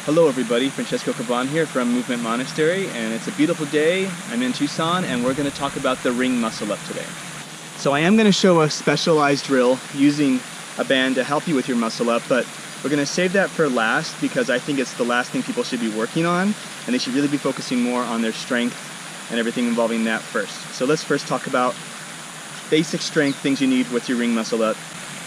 Hello everybody, Francesco and I here from Movement Monastery, and it's a beautiful day. I'm in Tucson and we're going to talk about the ring muscle up today. So I am going to show a specialized drill using a band to help you with your muscle up, but we're going to save that for last because I think it's the last thing people should be working on, and they should really be focusing more on their strength and everything involving that first. So let's first talk about basic strength things you need with your ring muscle up.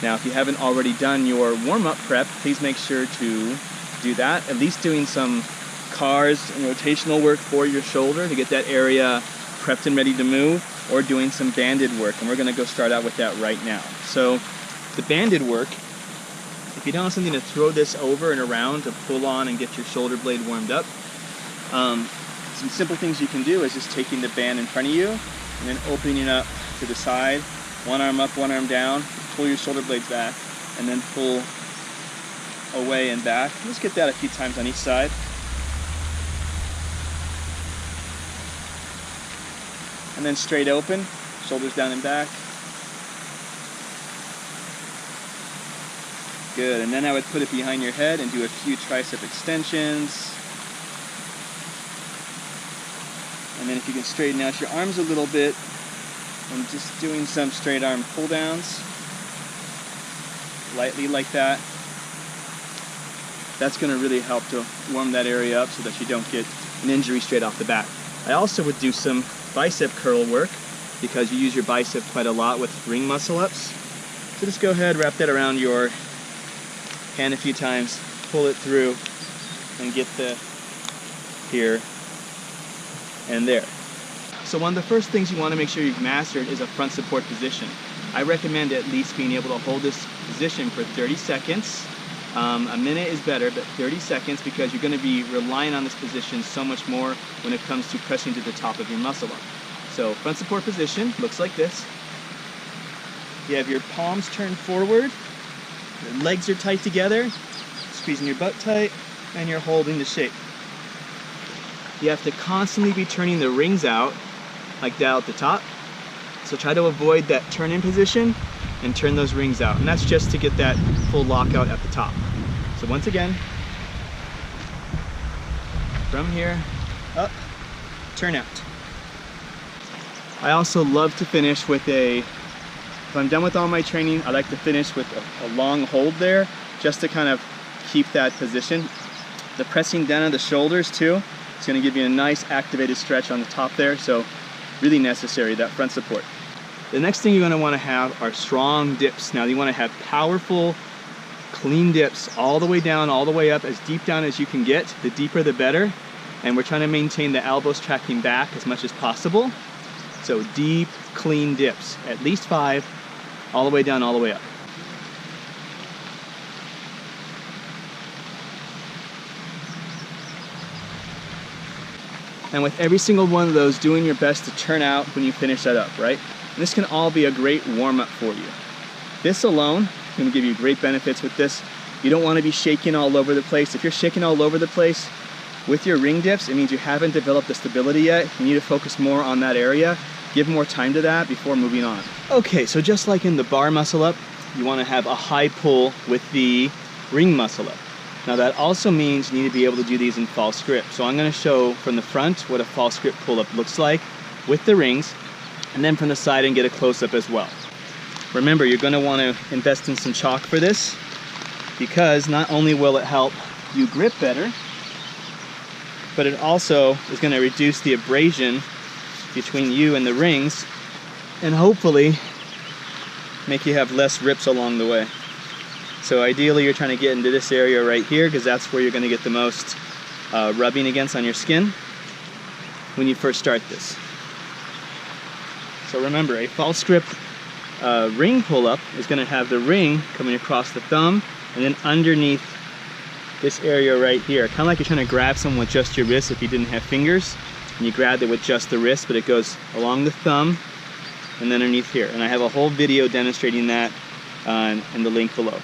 Now if you haven't already done your warm-up prep, please make sure to do that, at least doing some cars and rotational work for your shoulder to get that area prepped and ready to move, or doing some banded work, and we're going to go start out with that right now. So the banded work, if you don't have something to throw this over and around to pull on and get your shoulder blade warmed up, some simple things you can do is just taking the band in front of you and then opening it up to the side, one arm up, one arm down, pull your shoulder blades back, and then pull away and back. Let's get that a few times on each side. And then straight open, shoulders down and back. Good, and then I would put it behind your head and do a few tricep extensions. And then if you can straighten out your arms a little bit, and just doing some straight arm pull downs, lightly like that. That's going to really help to warm that area up so that you don't get an injury straight off the bat. I also would do some bicep curl work because you use your bicep quite a lot with ring muscle ups. So just go ahead, wrap that around your hand a few times, pull it through, and get the here and there. So one of the first things you want to make sure you've mastered is a front support position. I recommend at least being able to hold this position for 30 seconds. A minute is better, but 30 seconds, because you're going to be relying on this position so much more when it comes to pressing to the top of your muscle up. So front support position looks like this. You have your palms turned forward, your legs are tight together, squeezing your butt tight, and you're holding the shape. You have to constantly be turning the rings out like that at the top. So try to avoid that turn-in position and turn those rings out. And that's just to get that full lockout at the top. So once again, from here, up, turn out. I also love to finish with if I'm done with all my training, I like to finish with a long hold there, just to kind of keep that position. The pressing down on the shoulders too, it's gonna give you a nice activated stretch on the top there, so really necessary, that front support. The next thing you're going to want to have are strong dips. Now you want to have powerful, clean dips all the way down, all the way up, as deep down as you can get. The deeper the better. And we're trying to maintain the elbows tracking back as much as possible. So deep, clean dips, at least 5, all the way down, all the way up. And with every single one of those, doing your best to turn out when you finish that up, right? And this can all be a great warm-up for you. This alone is going to give you great benefits with this. You don't want to be shaking all over the place. If you're shaking all over the place with your ring dips, it means you haven't developed the stability yet. You need to focus more on that area. Give more time to that before moving on. Okay, so just like in the bar muscle up, you want to have a high pull with the ring muscle up. Now that also means you need to be able to do these in false grip. So I'm going to show from the front what a false grip pull-up looks like with the rings, and then from the side and get a close-up as well. Remember, you're going to want to invest in some chalk for this, because not only will it help you grip better, but it also is going to reduce the abrasion between you and the rings, and hopefully make you have less rips along the way. So ideally you're trying to get into this area right here, because that's where you're going to get the most rubbing against on your skin when you first start this. So remember, a false grip ring pull-up is going to have the ring coming across the thumb and then underneath this area right here. Kind of like you're trying to grab someone with just your wrist if you didn't have fingers, and you grabbed it with just the wrist, but it goes along the thumb and then underneath here. And I have a whole video demonstrating that in the link below.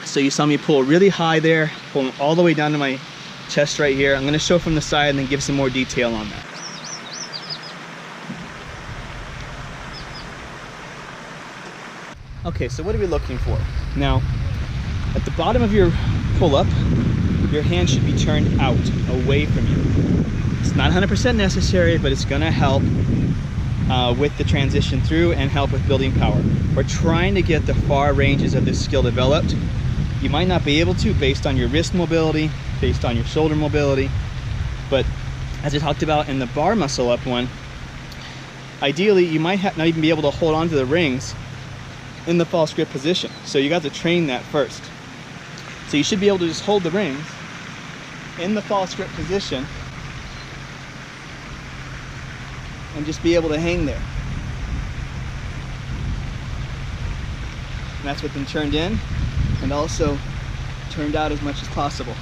So you saw me pull really high there, pulling all the way down to my chest right here. I'm going to show from the side and then give some more detail on that. Okay, so what are we looking for? Now, at the bottom of your pull-up, your hand should be turned out, away from you. It's not 100% necessary, but it's gonna help with the transition through and help with building power. We're trying to get the far ranges of this skill developed. You might not be able to based on your wrist mobility, based on your shoulder mobility, but as I talked about in the bar muscle up one, ideally you might not even be able to hold on to the rings in the false grip position. So you got to train that first. So you should be able to just hold the rings in the false grip position and just be able to hang there. And that's what's been turned in and also turned out as much as possible.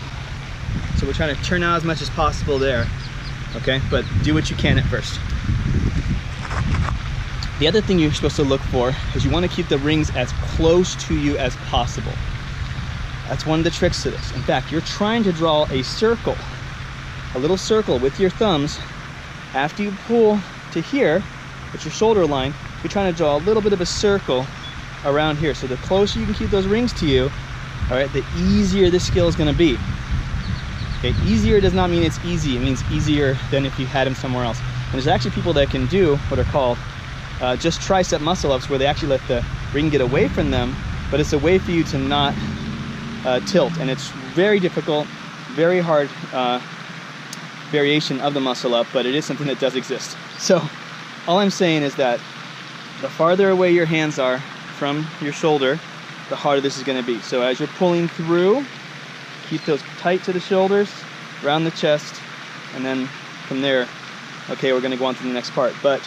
So we're trying to turn out as much as possible there, okay? But do what you can at first. The other thing you're supposed to look for is you want to keep the rings as close to you as possible. That's one of the tricks to this. In fact, you're trying to draw a circle, a little circle with your thumbs. After you pull to here, with your shoulder line, you're trying to draw a little bit of a circle around here. So the closer you can keep those rings to you, all right, the easier this skill is going to be. Okay, easier does not mean it's easy. It means easier than if you had them somewhere else. And there's actually people that can do what are called just tricep muscle ups, where they actually let the ring get away from them, but it's a way for you to not tilt. And it's very difficult, very hard variation of the muscle up, but it is something that does exist. So all I'm saying is that the farther away your hands are from your shoulder, the harder this is going to be. So as you're pulling through, keep those tight to the shoulders, around the chest, and then from there, okay, we're going to go on to the next part. But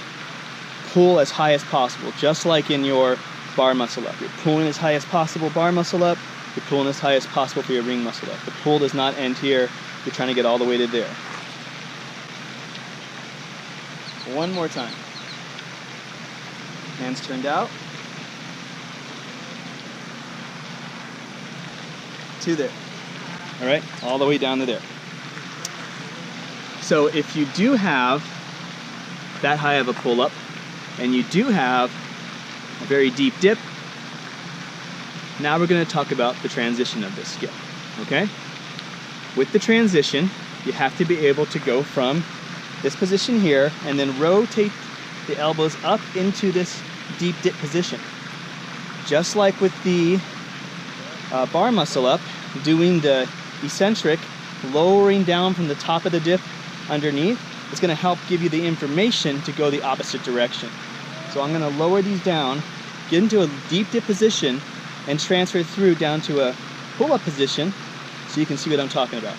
pull as high as possible, just like in your bar muscle up. You're pulling as high as possible bar muscle up, you're pulling as high as possible for your ring muscle up. The pull does not end here, you're trying to get all the way to there. One more time. Hands turned out. To there. All right, all the way down to there. So if you do have that high of a pull-up, and you do have a very deep dip, now we're going to talk about the transition of this skill, okay? With the transition, you have to be able to go from this position here and then rotate the elbows up into this deep dip position. Just like with the bar muscle up, doing the eccentric, lowering down from the top of the dip underneath, it's going to help give you the information to go the opposite direction. So I'm going to lower these down, get into a deep dip position, and transfer through down to a pull-up position so you can see what I'm talking about.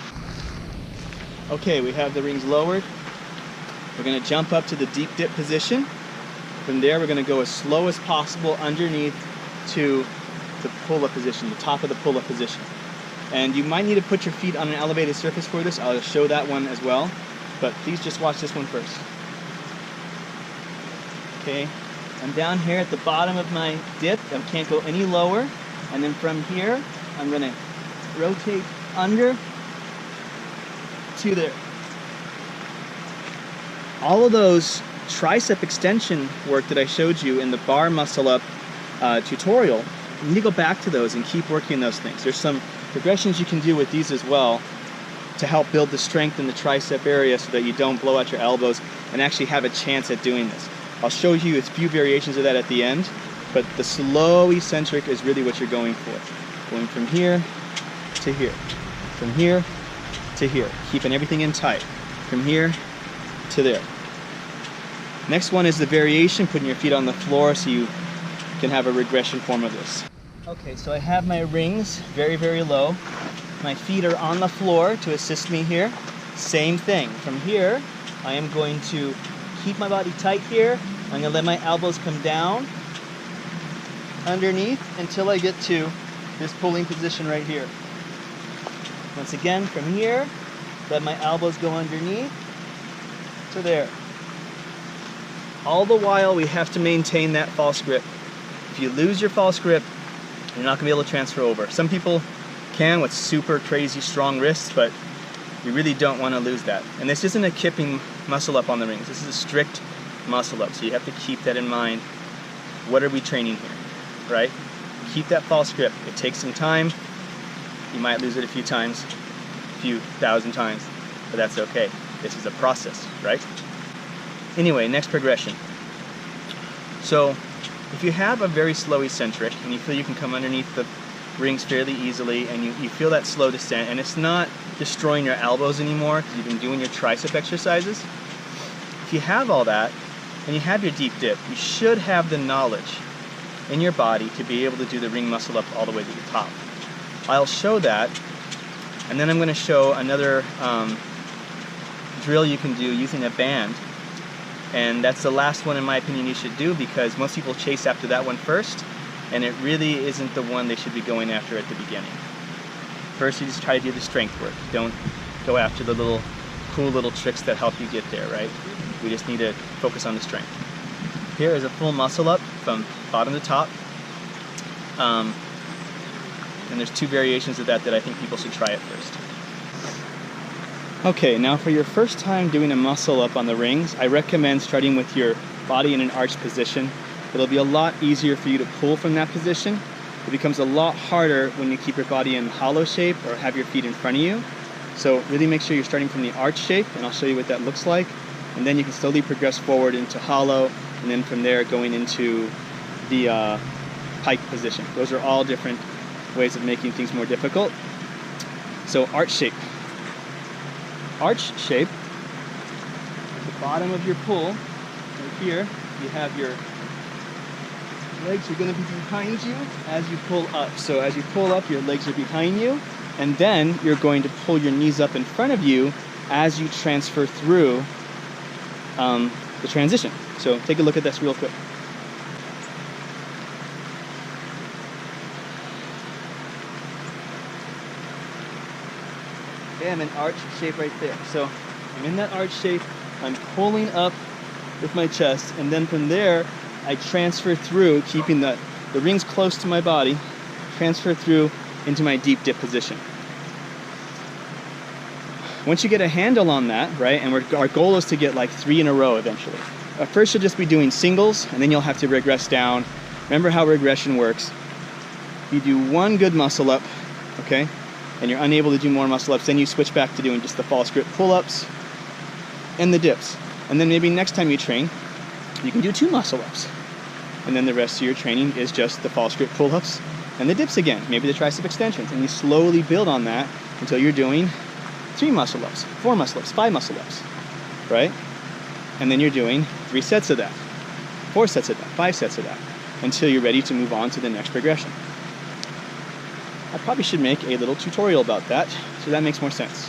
Okay, we have the rings lowered. We're going to jump up to the deep dip position. From there, we're going to go as slow as possible underneath to the pull-up position, the top of the pull-up position. And you might need to put your feet on an elevated surface for this. I'll show that one as well. But please just watch this one first. Okay, I'm down here at the bottom of my dip. I can't go any lower. And then from here, I'm going to rotate under to there. All of those tricep extension work that I showed you in the bar muscle up tutorial, you need to go back to those and keep working those things. There's some progressions you can do with these as well to help build the strength in the tricep area so that you don't blow out your elbows and actually have a chance at doing this. I'll show you a few variations of that at the end, but the slow eccentric is really what you're going for. Going from here to here, from here to here, keeping everything in tight, from here to there. Next one is the variation, putting your feet on the floor so you can have a regression form of this. Okay, so I have my rings very, very low. My feet are on the floor to assist me here. Same thing. From here, I am going to keep my body tight here. I'm going to let my elbows come down underneath until I get to this pulling position right here. Once again, from here, let my elbows go underneath to there. All the while, we have to maintain that false grip. If you lose your false grip, you're not going to be able to transfer over. Some people can with super crazy strong wrists, but you really don't want to lose that. And this isn't a kipping muscle up on the rings. This is a strict muscle up, so you have to keep that in mind. What are we training here? right? Keep that false grip. It takes some time. You might lose it a few times, a few thousand times, but that's okay. This is a process, right? Anyway, next progression. So if you have a very slow eccentric and you feel you can come underneath the rings fairly easily and you feel that slow descent and it's not destroying your elbows anymore because you've been doing your tricep exercises, if you have all that and you have your deep dip, you should have the knowledge in your body to be able to do the ring muscle up all the way to the top. I'll show that, and then I'm going to show another drill you can do using a band, and that's the last one in my opinion you should do because most people chase after that one first, and it really isn't the one they should be going after at the beginning. First you just try to do the strength work. Don't go after the cool little tricks that help you get there, right? We just need to focus on the strength. Here is a full muscle up from bottom to top. And there's two variations of that I think people should try at first. Okay, now for your first time doing a muscle up on the rings, I recommend starting with your body in an arched position. It'll be a lot easier for you to pull from that position. It becomes a lot harder when you keep your body in hollow shape or have your feet in front of you. So really make sure you're starting from the arch shape, and I'll show you what that looks like. And then you can slowly progress forward into hollow, and then from there going into the pike position. Those are all different ways of making things more difficult. So arch shape. Arch shape, at the bottom of your pull, right here, you have your legs are going to be behind you as you pull up. So as you pull up, your legs are behind you, and then you're going to pull your knees up in front of you as you transfer through the transition. So take a look at this real quick. Okay, I'm in arch shape right there. So I'm in that arch shape, I'm pulling up with my chest, and then from there I transfer through, keeping the rings close to my body, transfer through into my deep dip position. Once you get a handle on that, right, and our goal is to get like 3 in a row eventually. At first you'll just be doing singles, and then you'll have to regress down. Remember how regression works. You do one good muscle up, okay, and you're unable to do more muscle ups, then you switch back to doing just the false grip pull-ups and the dips. And then maybe next time you train, you can do 2 muscle ups. And then the rest of your training is just the false grip pull-ups and the dips again, maybe the tricep extensions. And you slowly build on that until you're doing 3 muscle ups, 4 muscle ups, 5 muscle ups, right? And then you're doing 3 sets of that, 4 sets of that, 5 sets of that, until you're ready to move on to the next progression. I probably should make a little tutorial about that, so that makes more sense.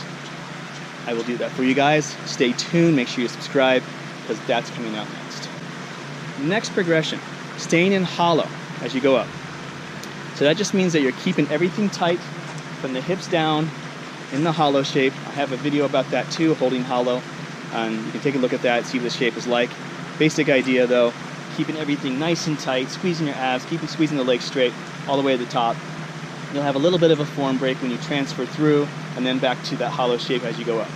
I will do that for you guys. Stay tuned, make sure you subscribe, because that's coming out next. Next progression, staying in hollow as you go up. So that just means that you're keeping everything tight from the hips down in the hollow shape. I have a video about that too, holding hollow. You can take a look at that, see what the shape is like. Basic idea though, keeping everything nice and tight, squeezing your abs, squeezing the legs straight all the way to the top. You'll have a little bit of a form break when you transfer through, and then back to that hollow shape as you go up.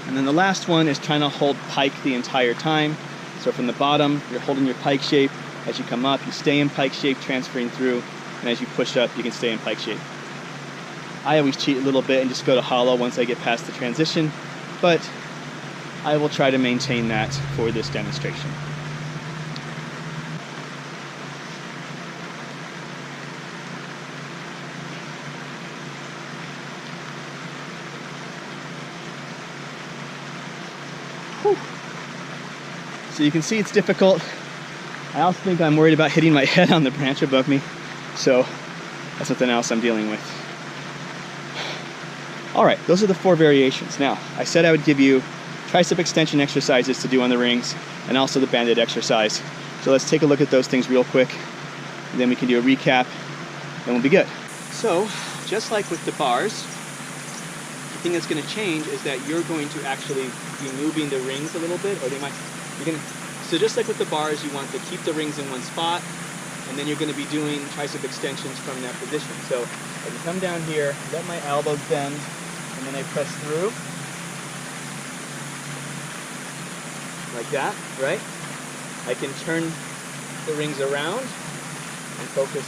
And then the last one is trying to hold pike the entire time. So from the bottom, you're holding your pike shape. As you come up, you stay in pike shape, transferring through, and as you push up, you can stay in pike shape. I always cheat a little bit and just go to hollow once I get past the transition, but I will try to maintain that for this demonstration. Whew. So you can see it's difficult. I also think I'm worried about hitting my head on the branch above me, so that's something else I'm dealing with. All right, those are the 4 variations. Now, I said I would give you tricep extension exercises to do on the rings, and also the banded exercise. So let's take a look at those things real quick, and then we can do a recap, and we'll be good. So, just like with the bars, the thing that's going to change is that you're going to actually be moving the rings a little bit, or so just like with the bars, you want to keep the rings in one spot, and then you're going to be doing tricep extensions from that position. So I can come down here, let my elbows bend, and then I press through. Like that, right? I can turn the rings around and focus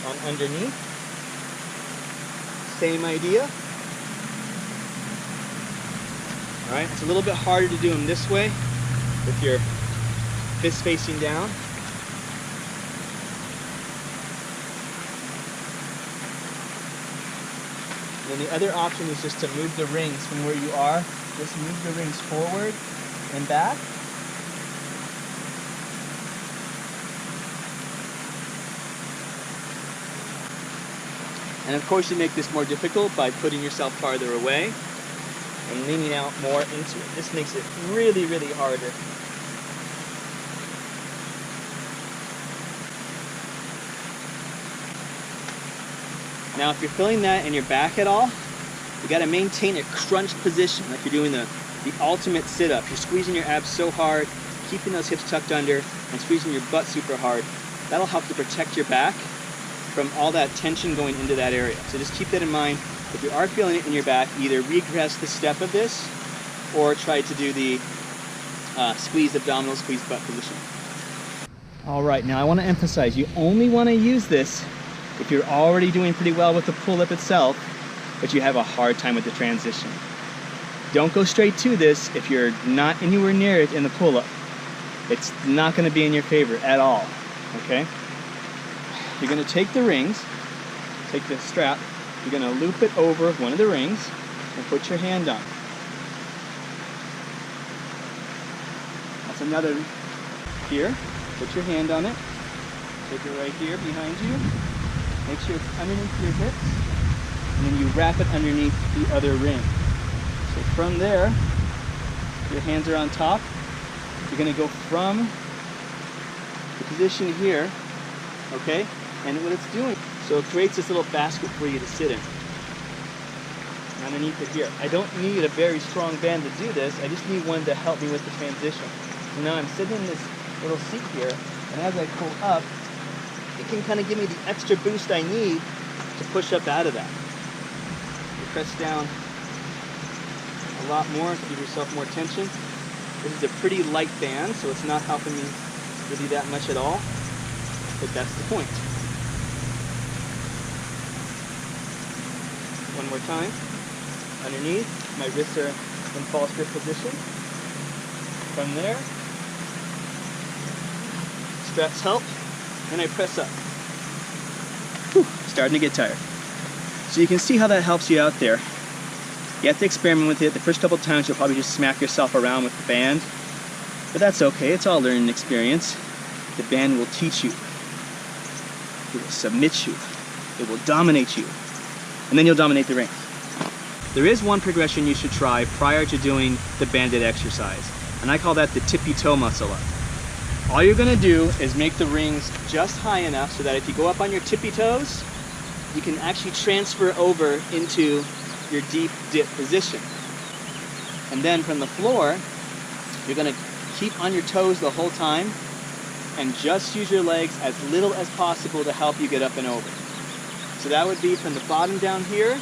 on underneath. Same idea. All right, it's a little bit harder to do them this way with your fist facing down. And then the other option is just to move the rings from where you are. Just move the rings forward and back. And of course you make this more difficult by putting yourself farther away and leaning out more into it. This makes it really, really harder. Now if you're feeling that in your back at all, you got to maintain a crunched position like you're doing the ultimate sit-up. You're squeezing your abs so hard, keeping those hips tucked under, and squeezing your butt super hard. That'll help to protect your back from all that tension going into that area. So just keep that in mind. If you are feeling it in your back, either regress the step of this or try to do the squeeze abdominal, squeeze butt position. All right, now I want to emphasize, you only want to use this if you're already doing pretty well with the pull-up itself, but you have a hard time with the transition. Don't go straight to this if you're not anywhere near it in the pull-up. It's not going to be in your favor at all, okay? You're going to take the rings, take the strap, you're going to loop it over one of the rings and put your hand on. That's another here. Put your hand on it. Take it right here behind you. Make sure it's underneath your hips. And then you wrap it underneath the other ring. So from there, your hands are on top. You're going to go from the position here, okay? And what it's doing, so it creates this little basket for you to sit in. And underneath it here. I don't need a very strong band to do this. I just need one to help me with the transition. So now I'm sitting in this little seat here, and as I pull up, it can kind of give me the extra boost I need to push up out of that. You press down a lot more to give yourself more tension. This is a pretty light band, so it's not helping me really that much at all, but that's the point. One more time. Underneath, my wrists are in false grip position. From there, straps help, and I press up. Whew, starting to get tired. So you can see how that helps you out there. You have to experiment with it. The first couple times you'll probably just smack yourself around with the band, but that's okay. It's all learning experience. The band will teach you. It will submit you. It will dominate you. And then you'll dominate the ring. There is one progression you should try prior to doing the banded exercise, and I call that the tippy toe muscle up. All you're going to do is make the rings just high enough so that if you go up on your tippy toes, you can actually transfer over into your deep dip position. And then from the floor, you're going to keep on your toes the whole time and just use your legs as little as possible to help you get up and over. So that would be from the bottom down here.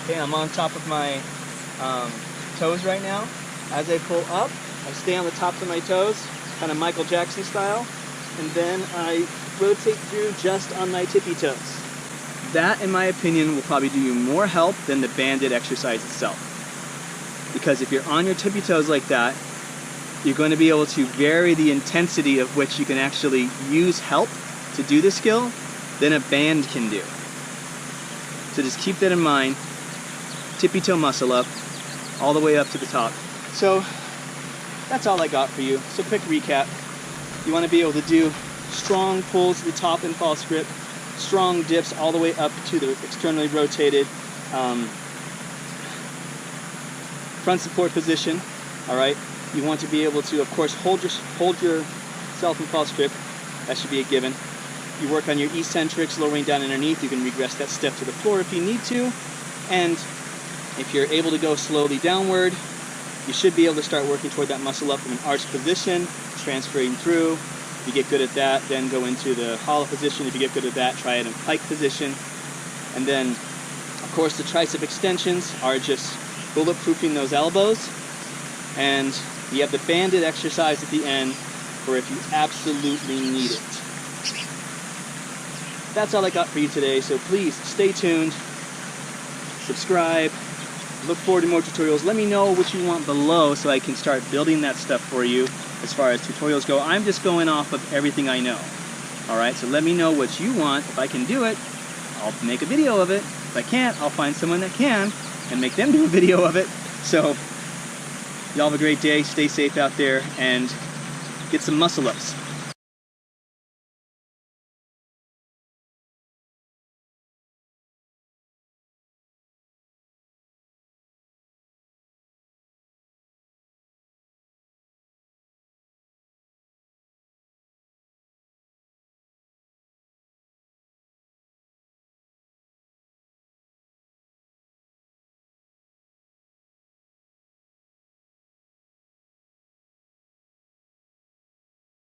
Okay, I'm on top of my toes right now. As I pull up, I stay on the tops of my toes, kind of Michael Jackson style, and then I rotate through just on my tippy toes. That, in my opinion, will probably do you more help than the banded exercise itself. Because if you're on your tippy toes like that, you're going to be able to vary the intensity of which you can actually use help to do the skill than a band can do. So just keep that in mind. Tippy toe muscle up, all the way up to the top. So that's all I got for you. So quick recap. You want to be able to do strong pulls to the top in false grip, strong dips all the way up to the externally rotated front support position. All right. You want to be able to, of course, hold yourself in false grip. That should be a given. You work on your eccentrics, lowering down underneath. You can regress that step to the floor if you need to. And if you're able to go slowly downward, you should be able to start working toward that muscle up from an arched position, transferring through, If you get good at that, then go into the hollow position. If you get good at that, try it in pike position. And then, of course, the tricep extensions are just bulletproofing those elbows. And you have the banded exercise at the end for if you absolutely need it. That's all I got for you today, so please stay tuned, subscribe, look forward to more tutorials. Let me know what you want below so I can start building that stuff for you as far as tutorials go. I'm just going off of everything I know. Alright, so let me know what you want. If I can do it, I'll make a video of it. If I can't, I'll find someone that can and make them do a video of it. So, y'all have a great day, stay safe out there, and get some muscle ups.